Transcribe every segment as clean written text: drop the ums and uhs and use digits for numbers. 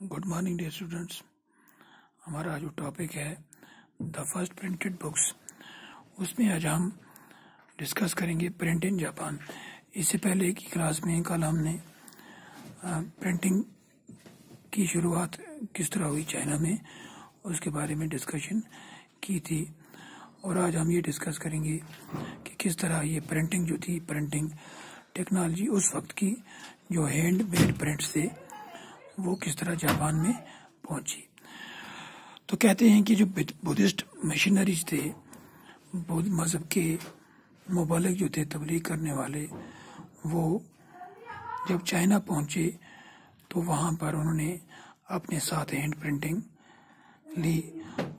Good morning dear students. हमारा जो topic है द फर्स्ट प्रिंटेड बुक्स, उसमें आज हम डिस्कस करेंगे प्रिंट इन जापान। इससे पहले की क्लास में कल हमने प्रिंटिंग की शुरुआत किस तरह हुई चाइना में, उसके बारे में डिस्कशन की थी। और आज हम ये डिस्कस करेंगे कि किस तरह ये प्रिंटिंग जो थी, प्रिंटिंग टेक्नोलॉजी उस वक्त की जो हैंडमेड प्रिंट्स थे वो किस तरह जापान में पहुंची। तो कहते हैं कि जो बुद्धिस्ट मिशनरीज थे, बौद्ध मजहब के मुबालिग जो थे, तबलीग करने वाले, वो जब चाइना पहुंचे तो वहाँ पर उन्होंने अपने साथ हैंड प्रिंटिंग ली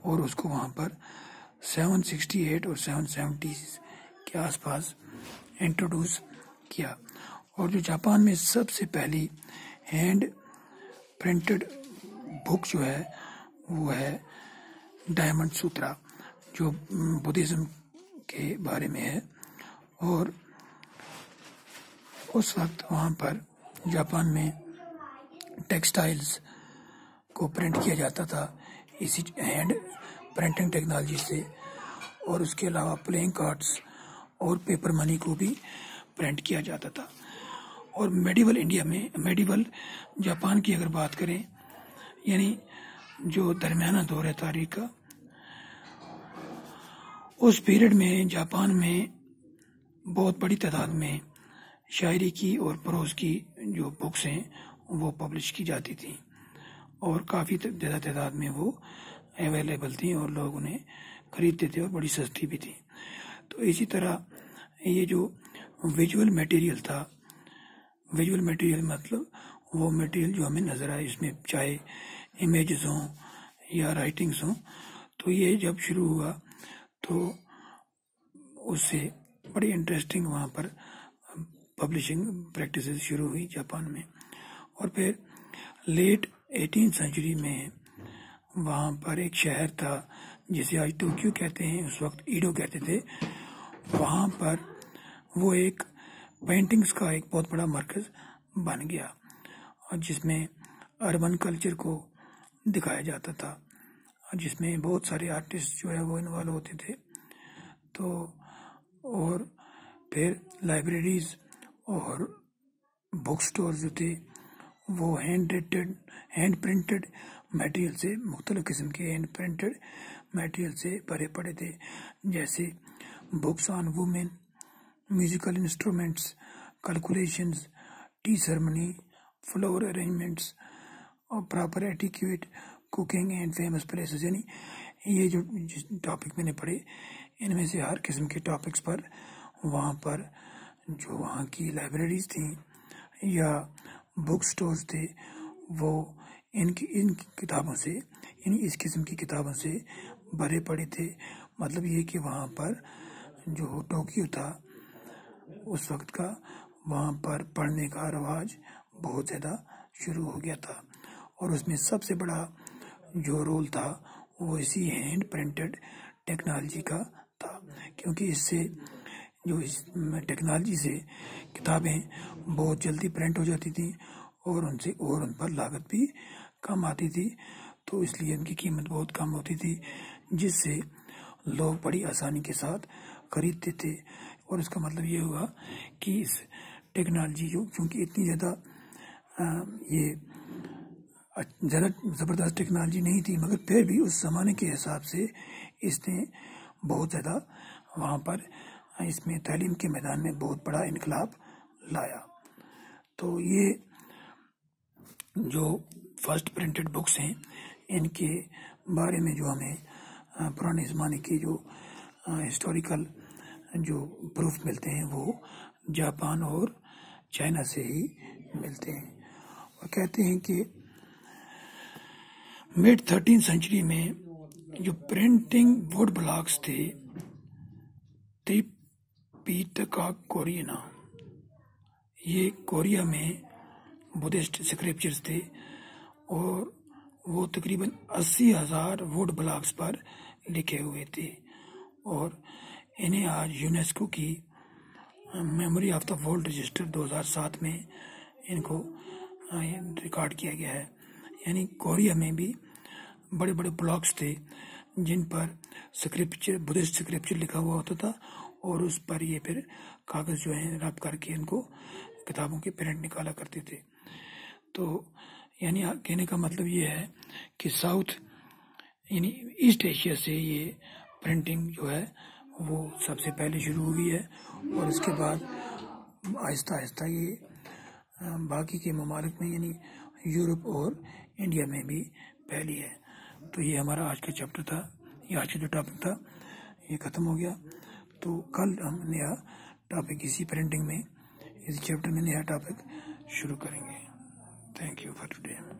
और उसको वहाँ पर 768 और 770 के आसपास इंट्रोड्यूस किया। और जो जापान में सबसे पहली हैंड प्रिंटेड बुक जो है वो है डायमंड सूत्रा, जो बुद्धिज्म के बारे में है। और उस वक्त वहाँ पर जापान में टेक्सटाइल्स को प्रिंट किया जाता था इसी हैंड प्रिंटिंग टेक्नोलॉजी से। और उसके अलावा प्लेइंग कार्ड्स और पेपर मनी को भी प्रिंट किया जाता था। और मेडिवल इंडिया में, मेडिवल जापान की अगर बात करें, यानी जो दरमियाना दौर है तारीख का, उस पीरियड में जापान में बहुत बड़ी तादाद में शायरी की और प्रोज की जो बुक्स हैं वो पब्लिश की जाती थी और काफ़ी ज़्यादा तादाद में वो अवेलेबल थी और लोग उन्हें खरीदते थे और बड़ी सस्ती भी थी। तो इसी तरह ये जो विजुअल मटेरियल था, विजुअल मटेरियल मतलब वो मटेरियल जो हमें नजर आए, इसमें चाहे इमेजेस हों या राइटिंग्स हों, तो ये जब शुरू हुआ तो उससे बड़ी इंटरेस्टिंग वहाँ पर पब्लिशिंग प्रैक्टिसेस शुरू हुई जापान में। और फिर लेट 18th सेंचुरी में वहाँ पर एक शहर था जिसे आज टोक्यो कहते हैं, उस वक्त ईडो कहते थे। वहाँ पर वो एक पेंटिंग्स का एक बहुत बड़ा मरकज बन गया और जिसमें अर्बन कल्चर को दिखाया जाता था और जिसमें बहुत सारे आर्टिस्ट जो है वो इन्वॉल्व होते थे। तो और फिर लाइब्रेरीज और बुक स्टोर जो थे वो हैंड प्रिंटेड मटेरियल से, मुख्तलिफ किस्म के हैंड प्रिंटेड मटेरियल से भरे पड़े थे, जैसे books on women, musical instruments, calculations, tea ceremony, flower arrangements और proper etiquette, cooking and famous places. यानी ये जो टॉपिक मैंने पढ़े, इनमें से हर किस्म के टॉपिक्स पर वहाँ पर जो वहाँ की लाइब्रेरीज थी या बुक स्टोर्स थे वो इन किताबों से, यानी इस किस्म की किताबों से भरे पड़े थे। मतलब ये कि वहाँ पर जो टोक्यो था उस वक्त का, वहाँ पर पढ़ने का रवाज बहुत ज़्यादा शुरू हो गया था। और उसमें सबसे बड़ा जो रोल था वो इसी हैंड प्रिंटेड टेक्नोलॉजी का था, क्योंकि इससे जो इस टेक्नोलॉजी से किताबें बहुत जल्दी प्रिंट हो जाती थी और उन पर लागत भी कम आती थी, तो इसलिए उनकी कीमत बहुत कम होती थी, जिससे लोग बड़ी आसानी के साथ खरीदते थे। और इसका मतलब ये हुआ कि इस टेक्नोलॉजी जो क्योंकि इतनी ज़्यादा ये ज़्यादा ज़बरदस्त टेक्नोलॉजी नहीं थी, मगर फिर भी उस ज़माने के हिसाब से इसने बहुत ज़्यादा वहाँ पर इसमें तालीम के मैदान में बहुत बड़ा इनकलाब लाया। तो ये जो फर्स्ट प्रिंटेड बुक्स हैं, इनके बारे में जो हमें पुराने ज़माने के जो हिस्टोरिकल जो प्रूफ मिलते हैं वो जापान और चाइना से ही मिलते हैं। और कहते हैं कि मिड 13th सेंचुरी में जो प्रिंटिंग वुड ब्लॉक्स थे, त्रिपिटका कोरियना, ये कोरिया में बुद्धिस्ट स्क्रिप्चर्स थे और वो तकरीबन 80,000 वुड ब्लॉक्स पर लिखे हुए थे। और इन्हें आज यूनेस्को की memory of the world register 2007 में इनको रिकॉर्ड किया गया है, यानी कोरिया में भी बड़े बड़े ब्लॉक्स थे जिन पर स्क्रिप्चर, बुद्धिस्ट स्क्रिप्चर लिखा हुआ होता था, और उस पर ये फिर कागज़ जो है रब करके इनको किताबों के प्रिंट निकाला करते थे। तो यानी कहने का मतलब ये है कि साउथ यानी ईस्ट एशिया से ये प्रिंटिंग जो है वो सबसे पहले शुरू हुई है, और इसके बाद आहिस्ता आहिस्ता ये बाकी के ममालिक में यानी यूरोप और इंडिया में भी फैली है। तो ये हमारा आज का चैप्टर था, ये आज का जो टॉपिक था ये ख़त्म हो गया। तो कल हम नया टॉपिक इसी प्रिंटिंग में, इस चैप्टर में नया टॉपिक शुरू करेंगे। Thank you for today.